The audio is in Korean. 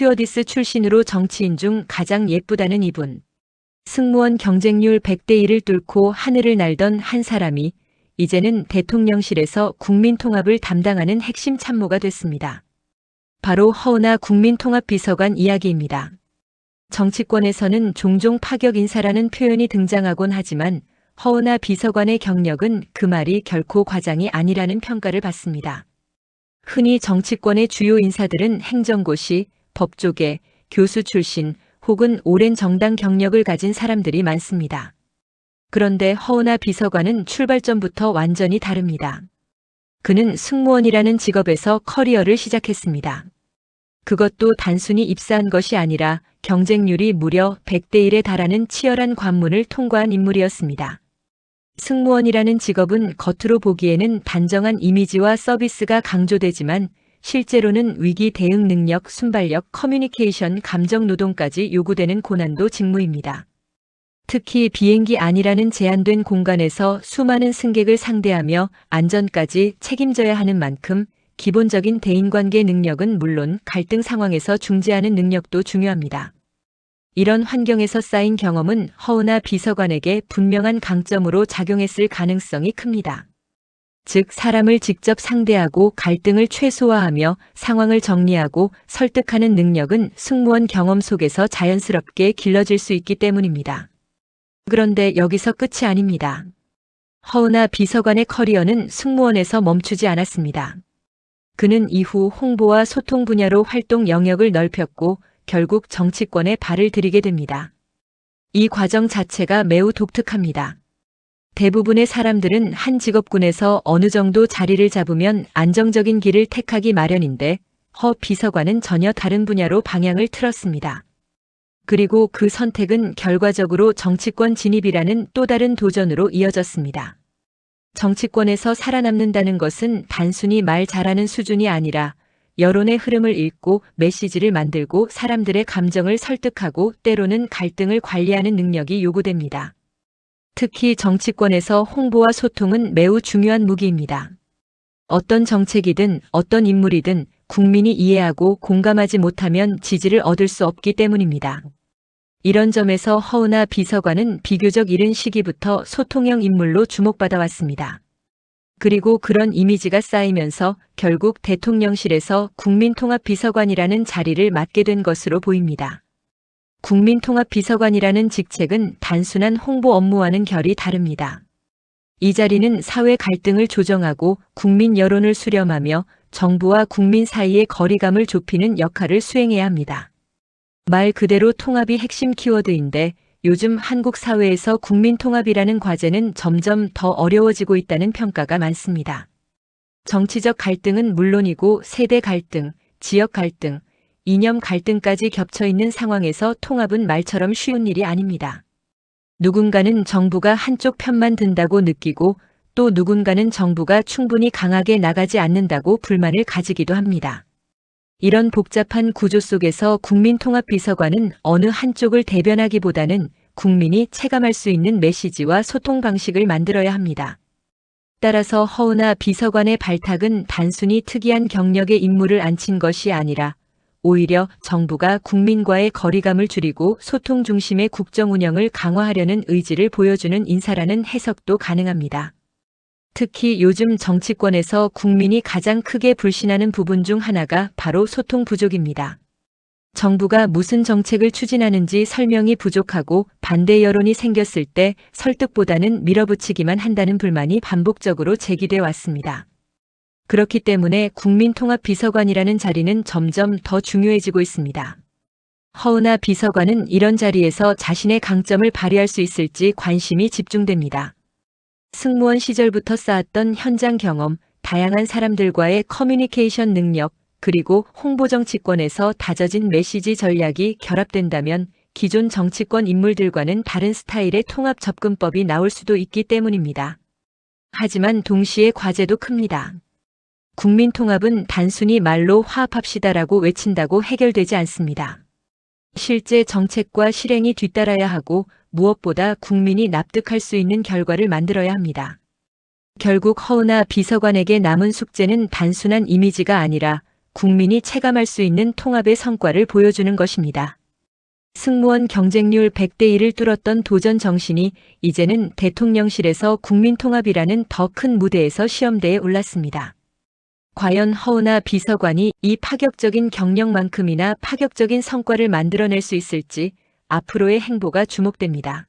스튜어디스 출신으로 정치인 중 가장 예쁘다는 이분. 승무원 경쟁률 100대 1을 뚫고 하늘을 날던 한 사람이 이제는 대통령실에서 국민통합을 담당하는 핵심 참모가 됐습니다. 바로 허은하 국민통합비서관 이야기입니다. 정치권에서는 종종 파격 인사라는 표현이 등장하곤 하지만 허은하 비서관의 경력은 그 말이 결코 과장이 아니라는 평가를 받습니다. 흔히 정치권의 주요 인사들은 행정고시, 법조계, 교수 출신 혹은 오랜 정당 경력을 가진 사람들이 많습니다. 그런데 허은하 비서관은 출발점부터 완전히 다릅니다. 그는 승무원이라는 직업에서 커리어를 시작했습니다. 그것도 단순히 입사한 것이 아니라 경쟁률이 무려 100대 1에 달하는 치열한 관문을 통과한 인물이었습니다. 승무원이라는 직업은 겉으로 보기에는 단정한 이미지와 서비스가 강조되지만 실제로는 위기 대응 능력, 순발력, 커뮤니케이션, 감정 노동까지 요구되는 고난도 직무입니다. 특히 비행기 안이라는 제한된 공간에서 수많은 승객을 상대하며 안전까지 책임져야 하는 만큼 기본적인 대인관계 능력은 물론 갈등 상황에서 중재하는 능력도 중요합니다. 이런 환경에서 쌓인 경험은 허은하 비서관에게 분명한 강점으로 작용했을 가능성이 큽니다. 즉, 사람을 직접 상대하고 갈등을 최소화하며 상황을 정리하고 설득하는 능력은 승무원 경험 속에서 자연스럽게 길러질 수 있기 때문입니다. 그런데 여기서 끝이 아닙니다. 허은하 비서관의 커리어는 승무원에서 멈추지 않았습니다. 그는 이후 홍보와 소통 분야로 활동 영역을 넓혔고 결국 정치권에 발을 들이게 됩니다. 이 과정 자체가 매우 독특합니다. 대부분의 사람들은 한 직업군에서 어느 정도 자리를 잡으면 안정적인 길을 택하기 마련인데 허 비서관은 전혀 다른 분야로 방향을 틀었습니다. 그리고 그 선택은 결과적으로 정치권 진입이라는 또 다른 도전으로 이어졌습니다. 정치권에서 살아남는다는 것은 단순히 말 잘하는 수준이 아니라 여론의 흐름을 읽고 메시지를 만들고 사람들의 감정을 설득하고 때로는 갈등을 관리하는 능력이 요구됩니다. 특히 정치권에서 홍보와 소통은 매우 중요한 무기입니다. 어떤 정책이든 어떤 인물이든 국민이 이해하고 공감하지 못하면 지지를 얻을 수 없기 때문입니다. 이런 점에서 허은하 비서관은 비교적 이른 시기부터 소통형 인물로 주목받아 왔습니다. 그리고 그런 이미지가 쌓이면서 결국 대통령실에서 국민통합비서관이라는 자리를 맡게 된 것으로 보입니다. 국민통합비서관이라는 직책은 단순한 홍보 업무와는 결이 다릅니다. 이 자리는 사회 갈등을 조정하고 국민 여론을 수렴하며 정부와 국민 사이의 거리감을 좁히는 역할을 수행해야 합니다. 말 그대로 통합이 핵심 키워드인데 요즘 한국 사회에서 국민통합이라는 과제는 점점 더 어려워지고 있다는 평가가 많습니다. 정치적 갈등은 물론이고 세대 갈등, 지역 갈등, 이념 갈등까지 겹쳐 있는 상황에서 통합은 말처럼 쉬운 일이 아닙니다. 누군가는 정부가 한쪽 편만 든다고 느끼고 또 누군가는 정부가 충분히 강하게 나가지 않는다고 불만을 가지기도 합니다. 이런 복잡한 구조 속에서 국민통합비서관은 어느 한쪽을 대변하기보다는 국민이 체감할 수 있는 메시지와 소통 방식을 만들어야 합니다. 따라서 허은하 비서관의 발탁은 단순히 특이한 경력의 인물을 앉힌 것이 아니라 오히려 정부가 국민과의 거리감을 줄이고 소통 중심의 국정 운영을 강화하려는 의지를 보여주는 인사라는 해석도 가능합니다. 특히 요즘 정치권에서 국민이 가장 크게 불신하는 부분 중 하나가 바로 소통 부족입니다. 정부가 무슨 정책을 추진하는지 설명이 부족하고 반대 여론이 생겼을 때 설득보다는 밀어붙이기만 한다는 불만이 반복적으로 제기돼 왔습니다. 그렇기 때문에 국민통합비서관이라는 자리는 점점 더 중요해지고 있습니다. 허은하 비서관은 이런 자리에서 자신의 강점을 발휘할 수 있을지 관심이 집중됩니다. 승무원 시절부터 쌓았던 현장 경험, 다양한 사람들과의 커뮤니케이션 능력, 그리고 홍보 정치권에서 다져진 메시지 전략이 결합된다면 기존 정치권 인물들과는 다른 스타일의 통합 접근법이 나올 수도 있기 때문입니다. 하지만 동시에 과제도 큽니다. 국민통합은 단순히 말로 화합합시다라고 외친다고 해결되지 않습니다. 실제 정책과 실행이 뒤따라야 하고 무엇보다 국민이 납득할 수 있는 결과를 만들어야 합니다. 결국 허은하 비서관에게 남은 숙제는 단순한 이미지가 아니라 국민이 체감할 수 있는 통합의 성과를 보여주는 것입니다. 승무원 경쟁률 100대 1을 뚫었던 도전 정신이 이제는 대통령실에서 국민통합이라는 더 큰 무대에서 시험대에 올랐습니다. 과연 허은하 비서관이 이 파격적인 경력만큼이나 파격적인 성과를 만들어낼 수 있을지 앞으로의 행보가 주목됩니다.